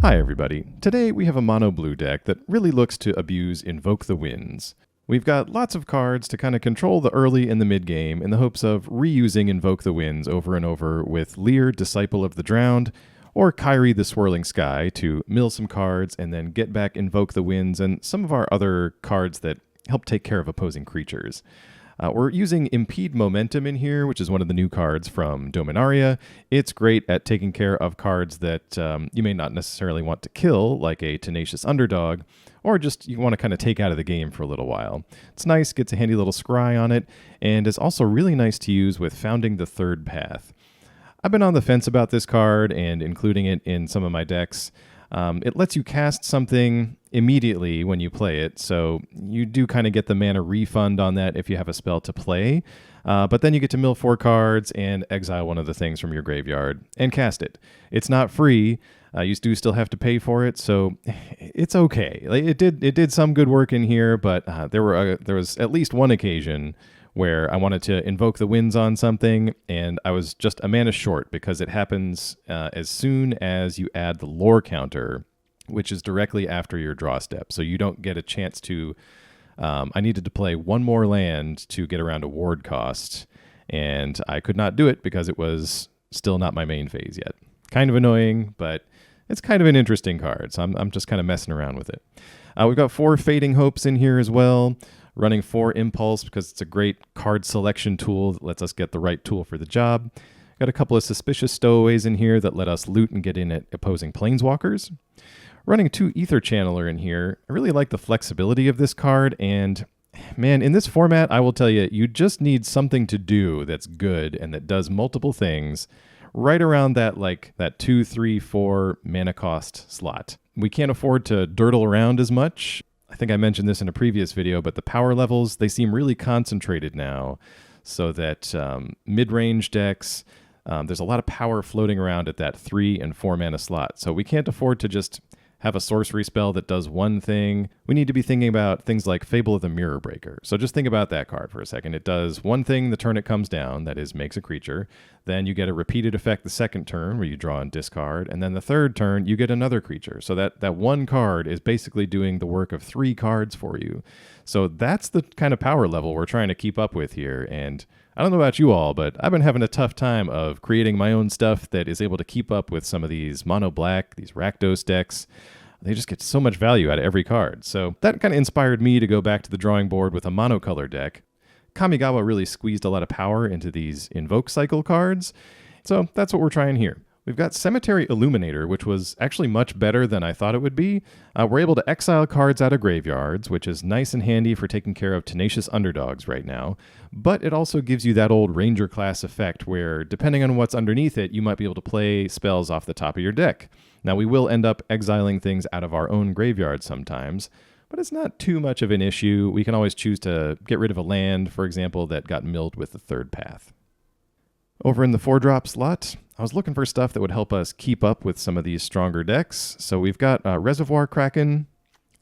Hi everybody. Today we have a mono blue deck that really looks to abuse Invoke the Winds. We've got lots of cards to kind of control the early and the mid game in the hopes of reusing Invoke the Winds over and over with Lier, Disciple of the Drowned, or Kairi the Swirling Sky to mill some cards and then get back Invoke the Winds and some of our other cards that help take care of opposing creatures. We're using Impede Momentum in here, which is one of the new cards from Dominaria. It's great at taking care of cards that you may not necessarily want to kill, like a Tenacious Underdog, or just you want to kind of take out of the game for a little while. It's nice, gets a handy little scry on it, and is also really nice to use with Founding the Third Path. I've been on the fence about this card and including it in some of my decks. It lets you cast something immediately when you play it, so you do kind of get the mana refund on that if you have a spell to play, but then you get to mill 4 cards and exile one of the things from your graveyard and cast it. It's not free. You do still have to pay for it, so it's okay. It did some good work in here, but there was at least one occasion where I wanted to invoke the winds on something, and I was just a mana short because it happens as soon as you add the lore counter, which is directly after your draw step. So you don't get a chance to... I needed to play one more land to get around a ward cost, and I could not do it because it was still not my main phase yet. Kind of annoying, but it's kind of an interesting card, so I'm just kind of messing around with it. We've got 4 Fading Hopes in here as well. Running 4 Impulse because it's a great card selection tool that lets us get the right tool for the job. Got a couple of Suspicious Stowaways in here that let us loot and get in at opposing Planeswalkers. Running 2 Aether Channeler in here. I really like the flexibility of this card, and man, in this format, I will tell you, you just need something to do that's good and that does multiple things right around that 2, 3, 4 mana cost slot. We can't afford to dirtle around as much. I think I mentioned this in a previous video, but the power levels, they seem really concentrated now, so that mid-range decks, there's a lot of power floating around at that 3 and 4 mana slot. So we can't afford to just have a sorcery spell that does one thing. We need to be thinking about things like Fable of the Mirror Breaker. So just think about that card for a second. It does one thing the turn it comes down, that is, makes a creature. Then you get a repeated effect the second turn where you draw and discard. And then the third turn, you get another creature. So that one card is basically doing the work of 3 cards for you. So that's the kind of power level we're trying to keep up with here. And I don't know about you all, but I've been having a tough time of creating my own stuff that is able to keep up with some of these mono black, these Rakdos decks. They just get so much value out of every card. So that kind of inspired me to go back to the drawing board with a monocolor deck. Kamigawa really squeezed a lot of power into these Invoke cycle cards. So that's what we're trying here. We've got Cemetery Illuminator, which was actually much better than I thought it would be. We're able to exile cards out of graveyards, which is nice and handy for taking care of Tenacious Underdogs right now. But it also gives you that old Ranger class effect where, depending on what's underneath it, you might be able to play spells off the top of your deck. Now, we will end up exiling things out of our own graveyard sometimes, but it's not too much of an issue. We can always choose to get rid of a land, for example, that got milled with the third path. Over in the 4-drop slot, I was looking for stuff that would help us keep up with some of these stronger decks. So we've got Reservoir Kraken,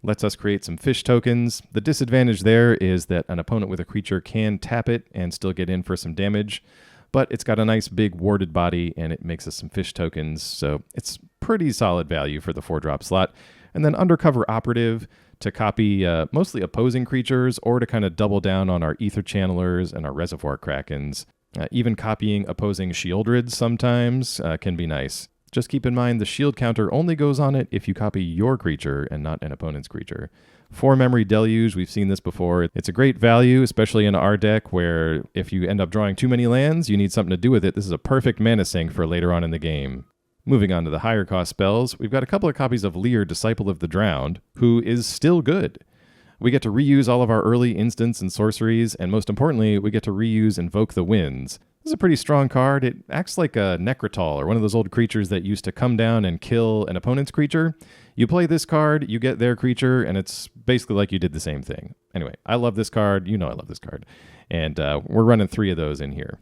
lets us create some fish tokens. The disadvantage there is that an opponent with a creature can tap it and still get in for some damage, but it's got a nice big warded body and it makes us some fish tokens, so it's pretty solid value for the 4-drop slot. And then Undercover Operative to copy mostly opposing creatures or to kind of double down on our Aether Channelers and our Reservoir Krakens. Even copying opposing Shieldrids sometimes can be nice. Just keep in mind the shield counter only goes on it if you copy your creature and not an opponent's creature. For Memory Deluge, we've seen this before. It's a great value, especially in our deck where if you end up drawing too many lands, you need something to do with it. This is a perfect mana sink for later on in the game. Moving on to the higher cost spells, we've got a couple of copies of Lier, Disciple of the Drowned, who is still good. We get to reuse all of our early instants and sorceries, and most importantly, we get to reuse Invoke the Winds. This is a pretty strong card. It acts like a Necrotol, or one of those old creatures that used to come down and kill an opponent's creature. You play this card, you get their creature, and it's basically like you did the same thing. Anyway, I love this card. You know I love this card. And we're running 3 of those in here.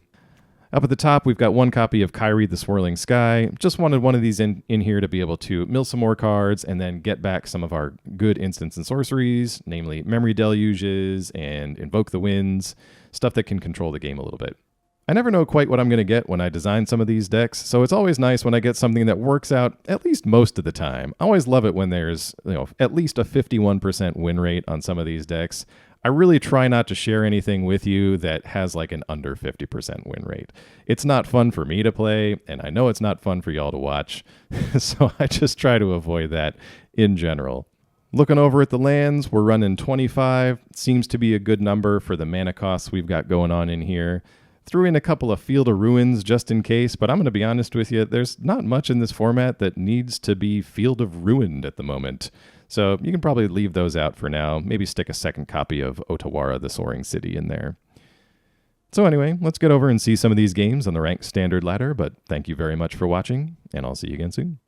Up at the top, we've got 1 copy of Kairi the Swirling Sky. Just wanted one of these in here to be able to mill some more cards and then get back some of our good instants and sorceries, namely Memory Deluges and Invoke the Winds, stuff that can control the game a little bit. I never know quite what I'm going to get when I design some of these decks, so it's always nice when I get something that works out at least most of the time. I always love it when there's, at least a 51% win rate on some of these decks. I really try not to share anything with you that has like an under 50% win rate. It's not fun for me to play, and I know it's not fun for y'all to watch, so I just try to avoid that in general. Looking over at the lands, we're running 25. Seems to be a good number for the mana costs we've got going on in here. Threw in a couple of Field of Ruins just in case, but I'm going to be honest with you, there's not much in this format that needs to be Field of Ruined at the moment. So you can probably leave those out for now. Maybe stick a second copy of Otawara, the Soaring City in there. So anyway, let's get over and see some of these games on the ranked standard ladder, but thank you very much for watching, and I'll see you again soon.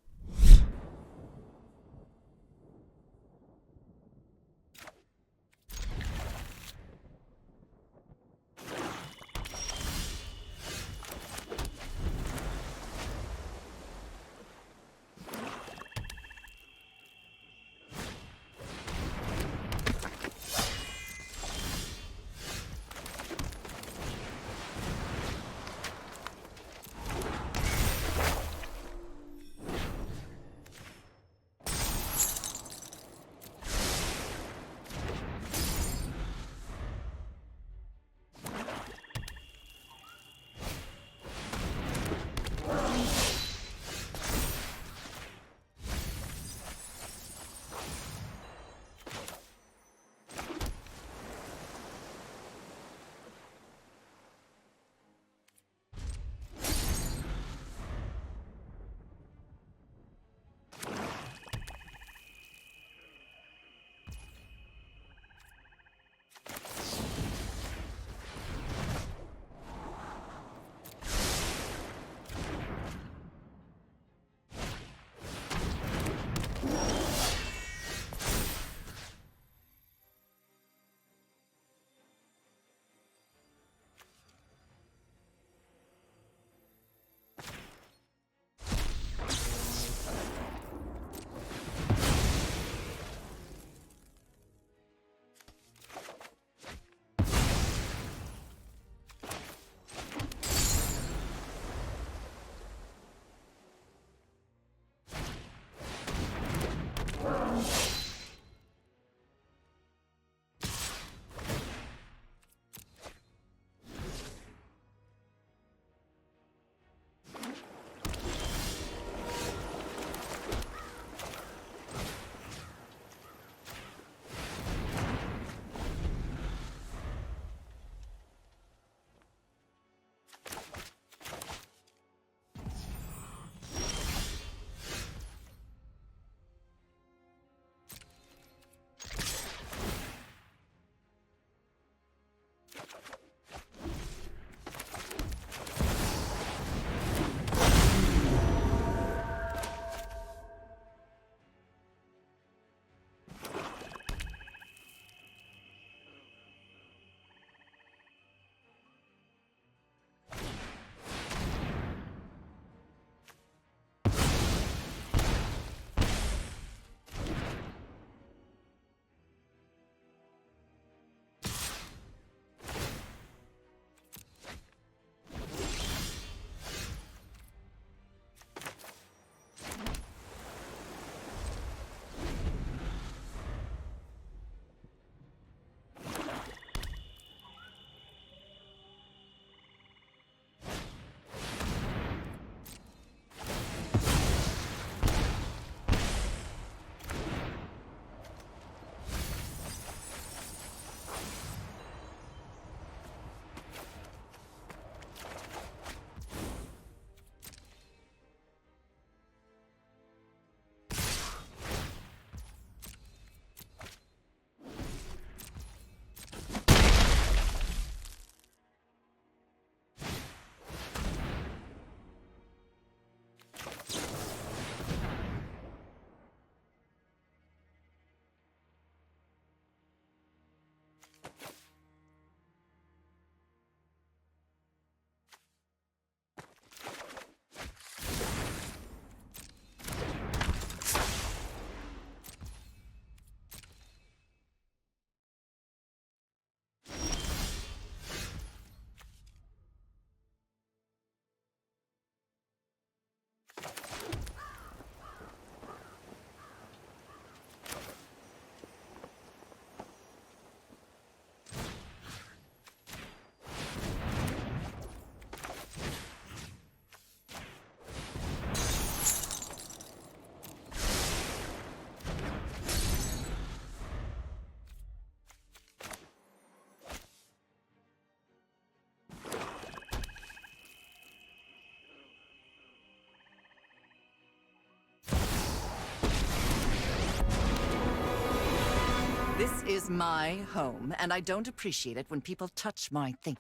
This is my home, and I don't appreciate it when people touch my things.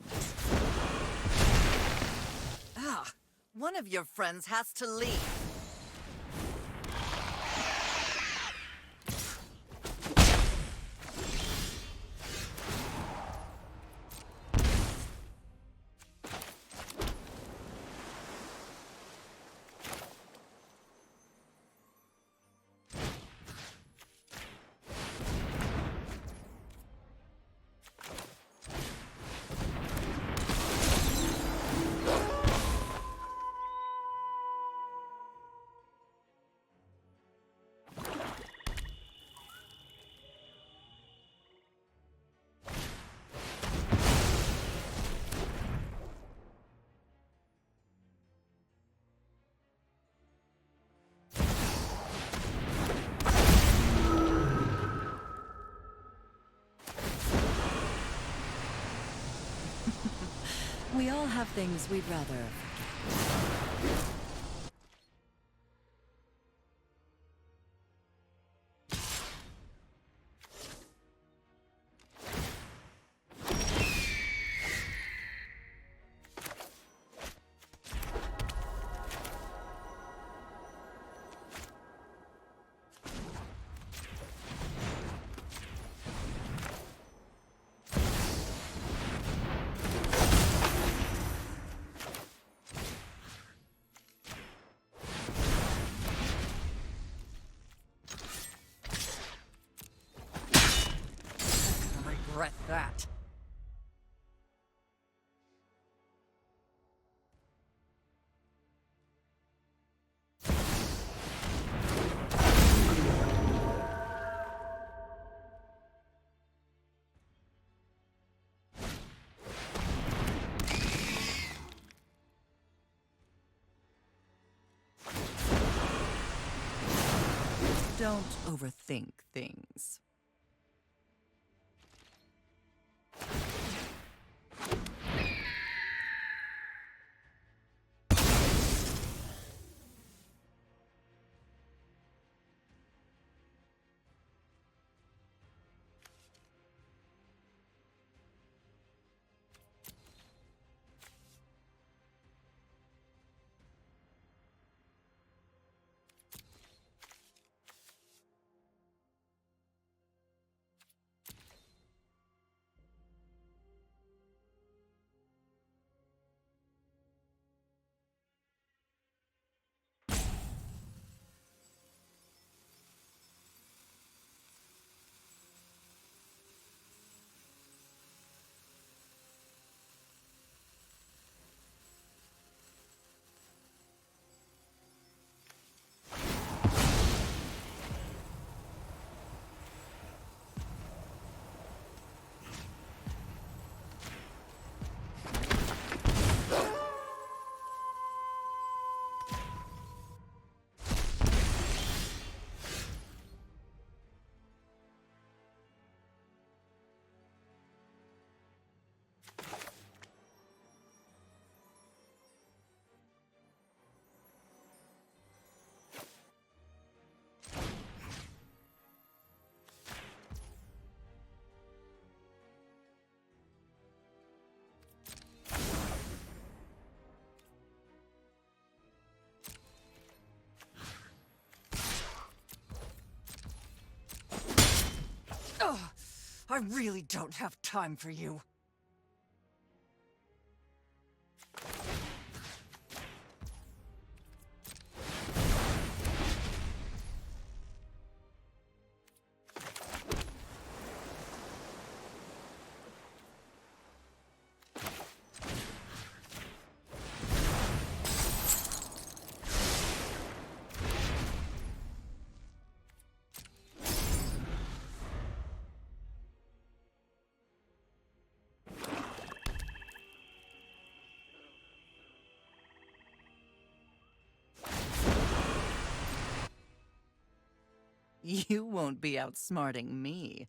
Ah, one of your friends has to leave. We all have things we'd rather forget. Regret that. Don't overthink things. Ugh, I really don't have time for you. You won't be outsmarting me.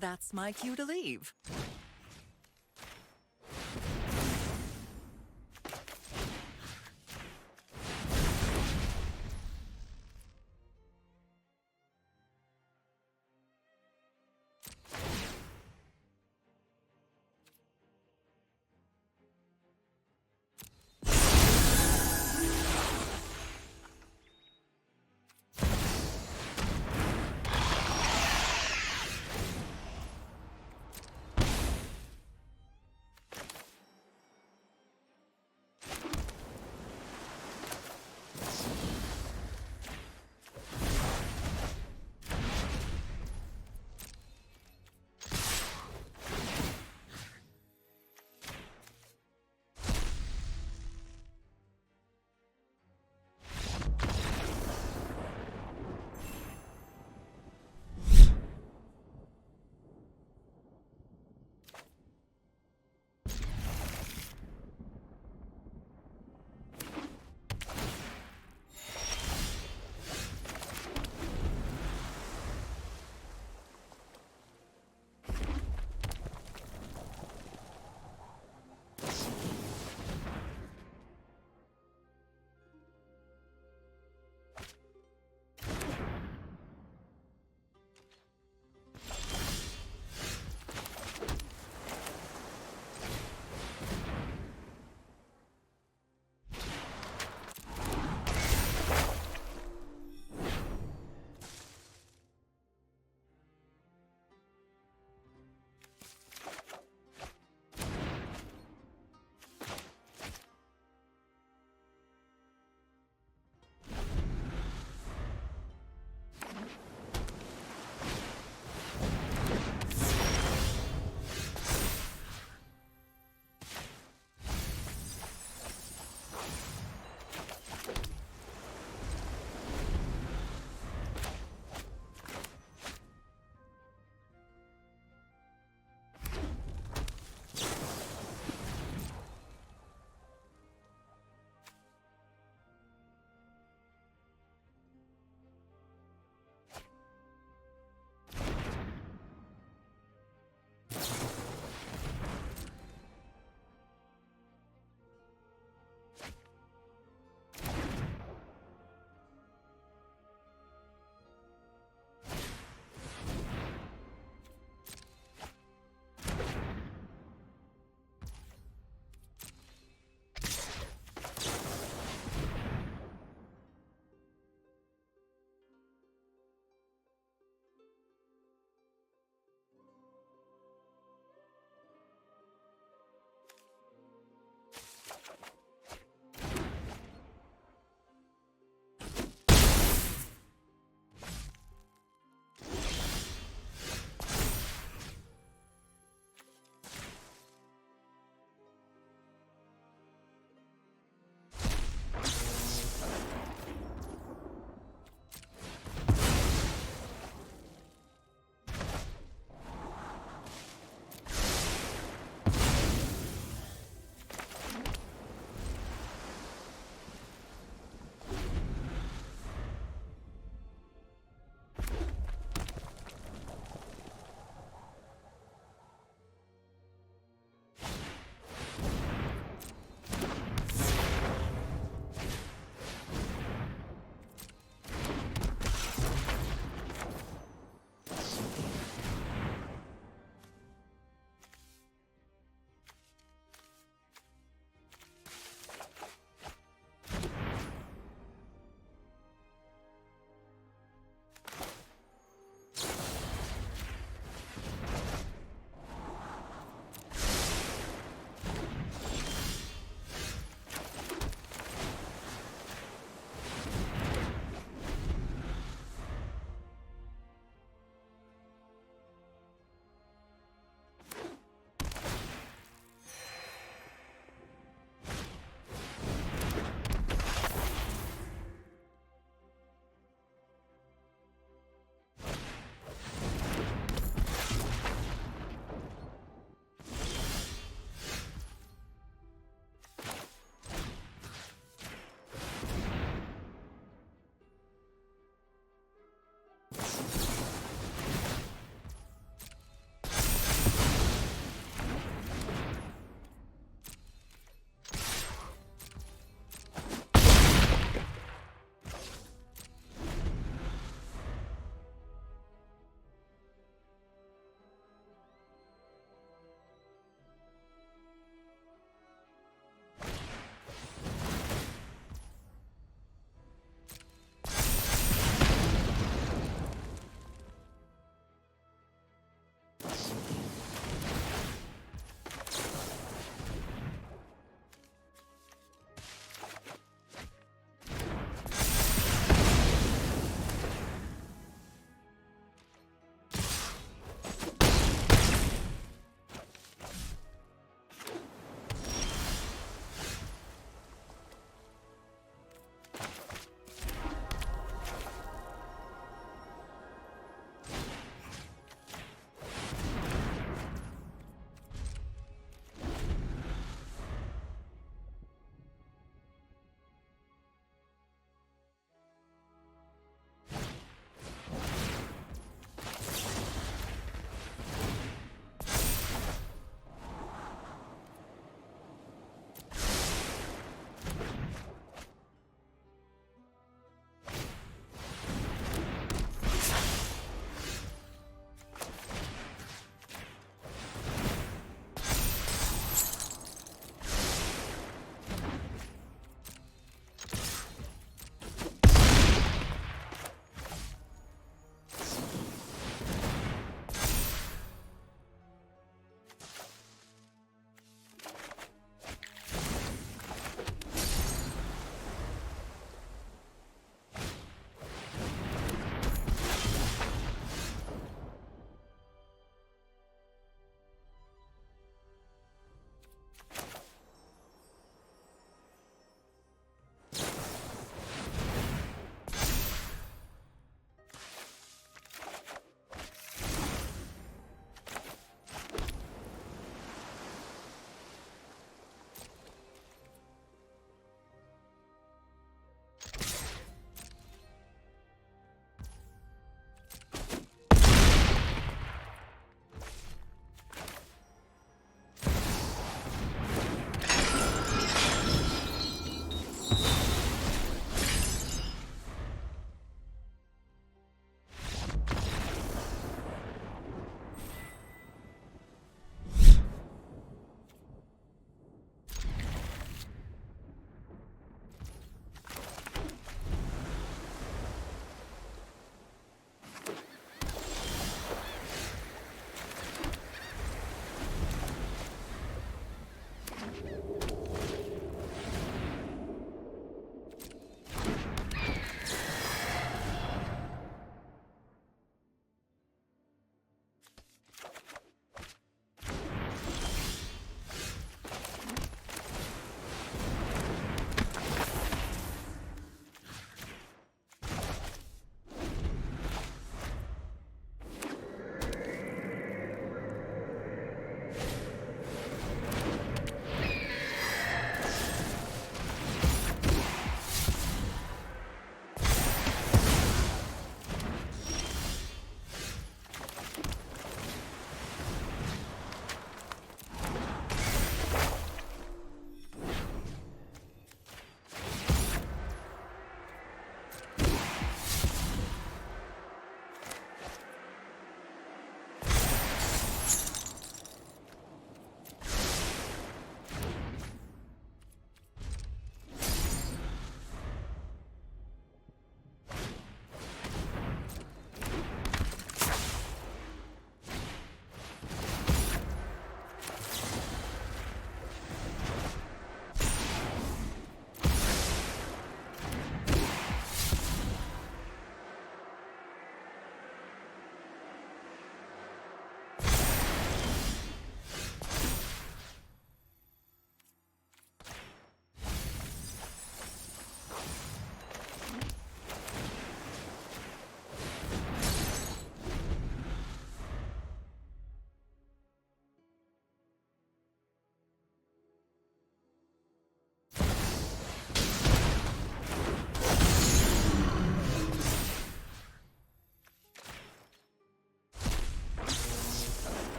That's my cue to leave.